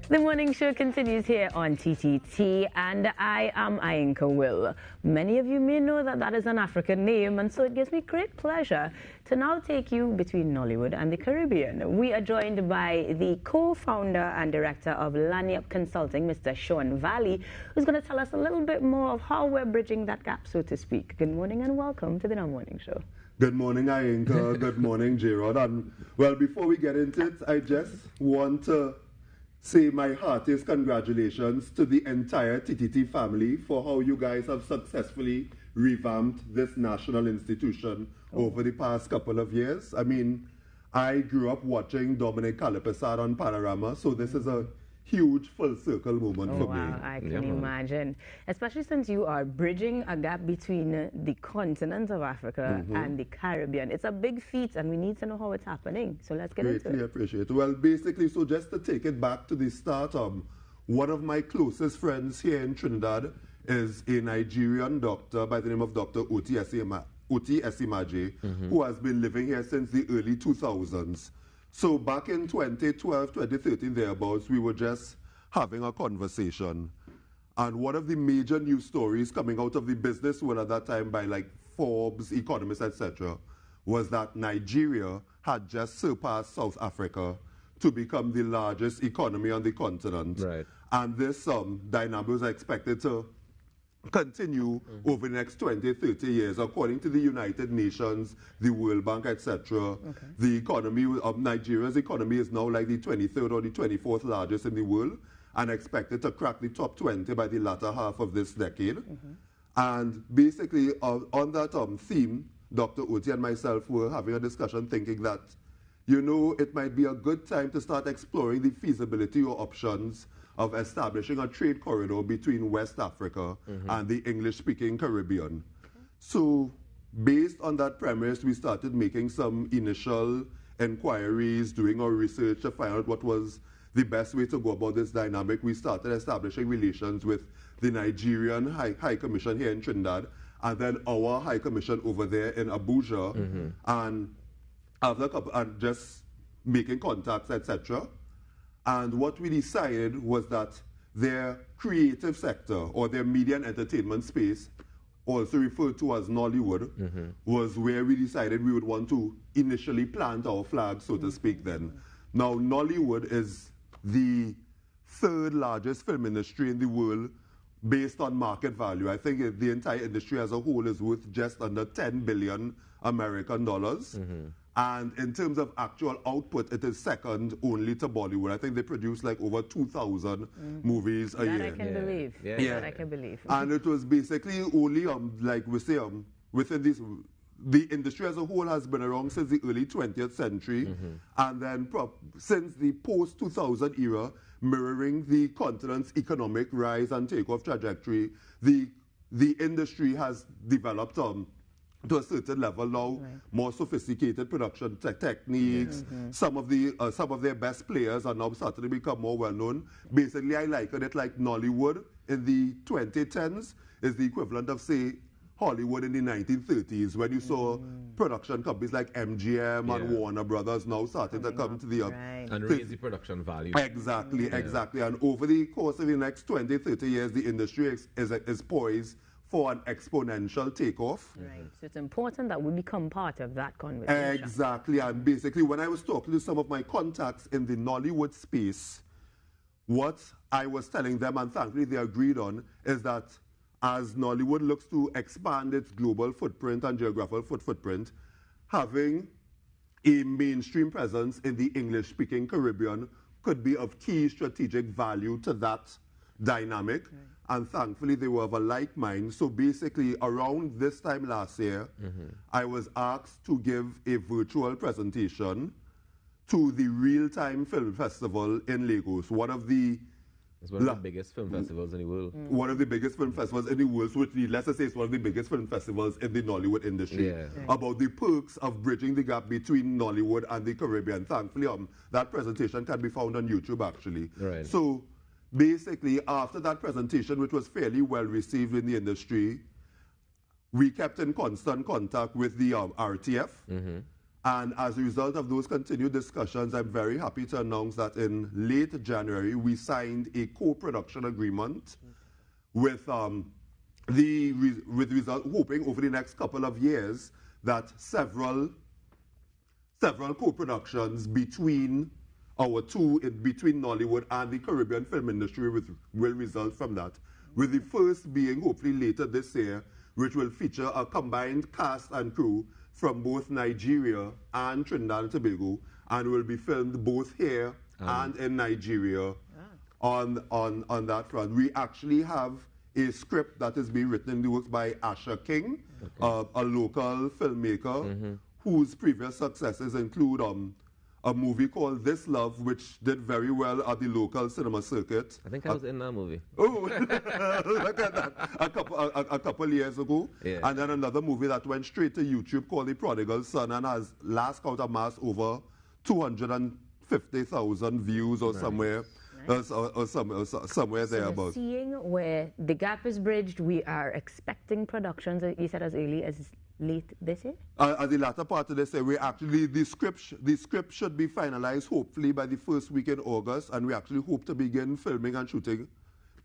The morning show continues here on TTT, and I am Ainka Will. Many of you may know that that is an African name, and so it gives me great pleasure to now take you between Nollywood and the Caribbean. We are joined by the co-founder and director of Lanyap Consulting, Mr. Sean Valley, who's going to tell us a little bit more of how we're bridging that gap, so to speak. Good morning and welcome to the Morning Show. Good morning, Ainka. Good morning, Gerard. And, well, before we get into it, I just want to say my heartiest congratulations to the entire TTT family for how you guys have successfully revamped this national institution over the past couple of years. I mean, I grew up watching Dominic Calipesat on Panorama, so this is a huge full circle moment for me. I can imagine. Especially since you are bridging a gap between the continent of Africa and the Caribbean. It's a big feat and we need to know how it's happening. So let's get into it. Greatly appreciate it. Well, basically, so just to take it back to the start, one of my closest friends here in Trinidad is a Nigerian doctor by the name of Dr. Oti Esimaje, who has been living here since the early 2000s. So back in 2012, 2013, thereabouts, we were just having a conversation. And one of the major news stories coming out of the business world at that time by like Forbes, Economist, etc., was that Nigeria had just surpassed South Africa to become the largest economy on the continent. Right. And this dynamic was expected to continue over the next 20, 30 years. According to the United Nations, the World Bank, etc., the economy of Nigeria's economy is now like the 23rd or the 24th largest in the world and expected to crack the top 20 by the latter half of this decade. And basically, on that theme, Dr. Oti and myself were having a discussion thinking that, you know, it might be a good time to start exploring the feasibility or options of establishing a trade corridor between West Africa and the English-speaking Caribbean. So based on that premise, we started making some initial inquiries, doing our research to find out what was the best way to go about this dynamic. We started establishing relations with the Nigerian High Commission here in Trinidad, and then our High Commission over there in Abuja, and after a couple, and just making contacts, etc. And what we decided was that their creative sector, or their media and entertainment space, also referred to as Nollywood, was where we decided we would want to initially plant our flag, so to speak then. Now, Nollywood is the third largest film industry in the world based on market value. I think the entire industry as a whole is worth just under 10 billion American dollars. And in terms of actual output, it is second only to Bollywood. I think they produce like over 2,000 movies a year. That I can believe. That I can believe. And it was basically only, like we say, within this, the industry as a whole has been around since the early 20th century. And then since the post-2000 era, mirroring the continent's economic rise and takeoff trajectory, the industry has developed to a certain level now, more sophisticated production techniques. Some of their best players are now starting to become more well known. Basically, I liken it like Nollywood in the 2010s is the equivalent of, say, Hollywood in the 1930s, when you saw production companies like MGM and Warner Brothers now starting to come to the and raise the production value. Exactly. And over the course of the next 20, 30 years, the industry is poised for an exponential takeoff. Right. So it's important that we become part of that conversation. Exactly. And basically, when I was talking to some of my contacts in the Nollywood space, what I was telling them, and thankfully they agreed on, is that as Nollywood looks to expand its global footprint and geographical footprint, having a mainstream presence in the English-speaking Caribbean could be of key strategic value to that dynamic. And thankfully, they were of a like mind. So basically, around this time last year, I was asked to give a virtual presentation to the Real-Time Film Festival in Lagos, one of the It's one of the biggest film festivals in the world. One of the biggest film festivals in the world, so let's say it's one of the biggest film festivals in the Nollywood industry. About the perks of bridging the gap between Nollywood and the Caribbean. Thankfully, that presentation can be found on YouTube, actually. So basically, after that presentation, which was fairly well received in the industry, we kept in constant contact with the RTF. And as a result of those continued discussions, I'm very happy to announce that in late January, we signed a co-production agreement with result, hoping over the next couple of years that several co-productions between between Nollywood and the Caribbean film industry will result from that. With the first being hopefully later this year, which will feature a combined cast and crew from both Nigeria and Trinidad and Tobago, and will be filmed both here and in Nigeria. On that front. We actually have a script that is being written in the works by Asher King, a local filmmaker whose previous successes include a movie called This Love, which did very well at the local cinema circuit. I think I was in that movie. Oh, look at that. A couple years ago. Yeah. And then another movie that went straight to YouTube called The Prodigal Son and has last count amassed over 250,000 views or somewhere. Or somewhere So thereabouts. seeing where the gap is bridged, we are expecting productions, you said as early as late this year? At the latter part of this year, we actually, the script should be finalized hopefully by the first week in August, and we actually hope to begin filming and shooting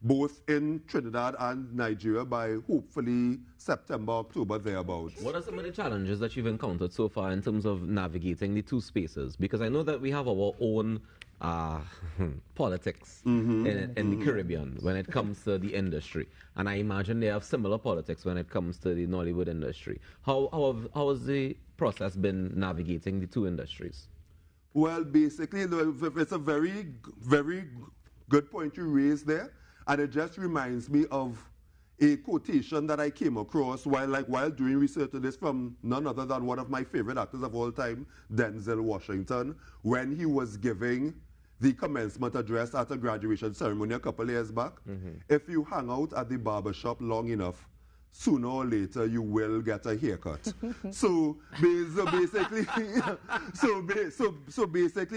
both in Trinidad and Nigeria by hopefully September, October, thereabouts. What are some of the challenges that you've encountered so far in terms of navigating the two spaces? Because I know that we have our own politics in the Caribbean when it comes to the industry, and I imagine they have similar politics when it comes to the Nollywood industry. How has the process been navigating the two industries? Well, basically, it's a very good point you raised there, and it just reminds me of a quotation that I came across while doing research on this from none other than one of my favorite actors of all time, Denzel Washington, when he was giving the commencement address at a graduation ceremony a couple of years back. If you hang out at the barbershop long enough, sooner or later you will get a haircut. so basically,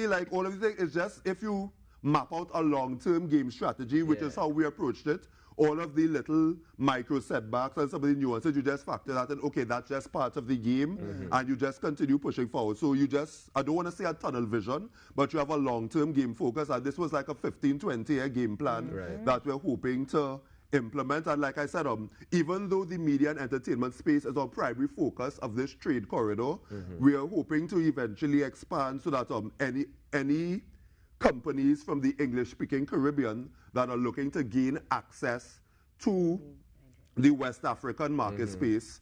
like all of the things is just if you map out a long-term game strategy, which is how we approached it. All of the little micro setbacks and some of the nuances, you just factor that in. Okay, that's just part of the game, and you just continue pushing forward. So you just, I don't want to say a tunnel vision, but you have a long-term game focus, and this was like a 15, 20-year game plan that we're hoping to implement. And like I said, even though the media and entertainment space is our primary focus of this trade corridor, we are hoping to eventually expand so that any companies from the English-speaking Caribbean that are looking to gain access to the West African market space,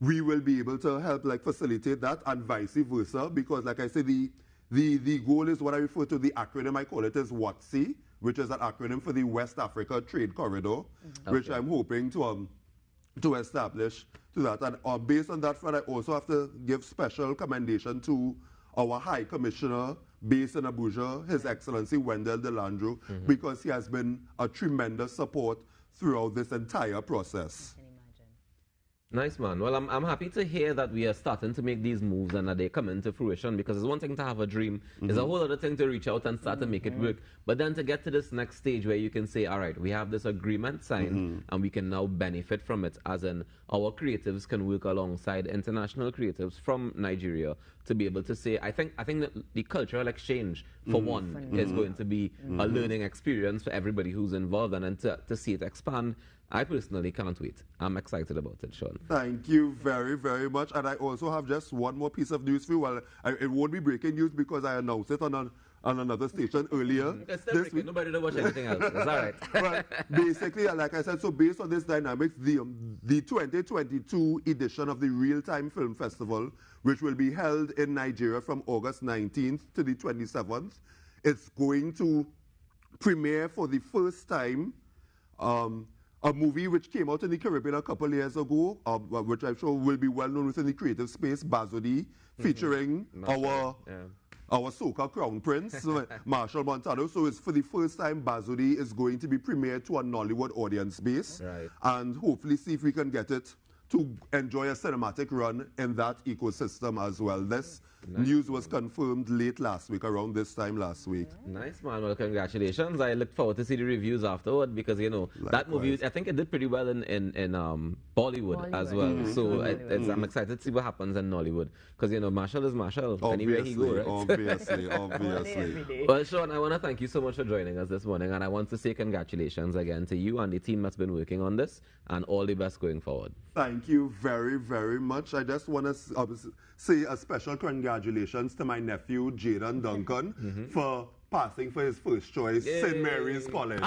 we will be able to help facilitate that, and vice versa, because like I said, the goal is what I refer to, the acronym I call it is WATC, which is an acronym for the West Africa Trade Corridor, which I'm hoping to establish to that. And based on that front, I also have to give special commendation to our High Commissioner based in Abuja, His Excellency Wendell Delandro, because he has been a tremendous support throughout this entire process. Nice, man. Well, I'm happy to hear that we are starting to make these moves and that they come into fruition, because it's one thing to have a dream. It's a whole other thing to reach out and start to make it work. But then to get to this next stage where you can say, all right, we have this agreement signed and we can now benefit from it, as in our creatives can work alongside international creatives from Nigeria to be able to say, I think that the cultural exchange, for one, is going to be a learning experience for everybody who's involved, and then to see it expand. I personally can't wait. I'm excited about it, Sean. Thank you very, very much. And I also have just one more piece of news for you. Well, it won't be breaking news because I announced it on another station earlier. It's still breaking. Nobody will watch anything else. It's all right. But basically, like I said, so based on this dynamics, the 2022 edition of the Real Time Film Festival, which will be held in Nigeria from August 19th to the 27th, it's going to premiere for the first time a movie which came out in the Caribbean a couple of years ago, which I'm sure will be well known within the creative space, Bazodi, featuring our soca crown prince, Marshall Montano. So it's for the first time Bazodi is going to be premiered to a Nollywood audience base, and hopefully see if we can get it to enjoy a cinematic run in that ecosystem as well. This News was confirmed late last week, around this time last week. Nice, man. Well, congratulations. I look forward to see the reviews afterward because, you know, that movie, I think it did pretty well in Bollywood as well. So I'm excited to see what happens in Nollywood because, you know, Marshall is Marshall anywhere he goes, right? Obviously. Well, Sean, I want to thank you so much for joining us this morning, and I want to say congratulations again to you and the team that's been working on this, and all the best going forward. Thank you very, very much. I just want to say a special congratulations to my nephew, Jaden Duncan, for passing for his first choice, St. Mary's College. It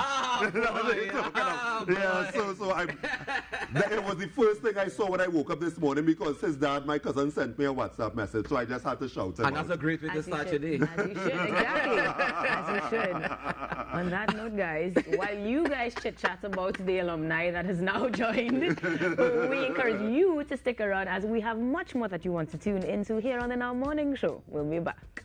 was the first thing I saw when I woke up this morning because his dad, my cousin, sent me a WhatsApp message, so I just had to shout him And that's a great way to start your day. As you should, exactly. As you should. On that note, guys, while you guys chit-chat about the alumni that has now joined, we encourage you to stick around as we have much more that you want to tune into here on the Now Morning Show. We'll be back.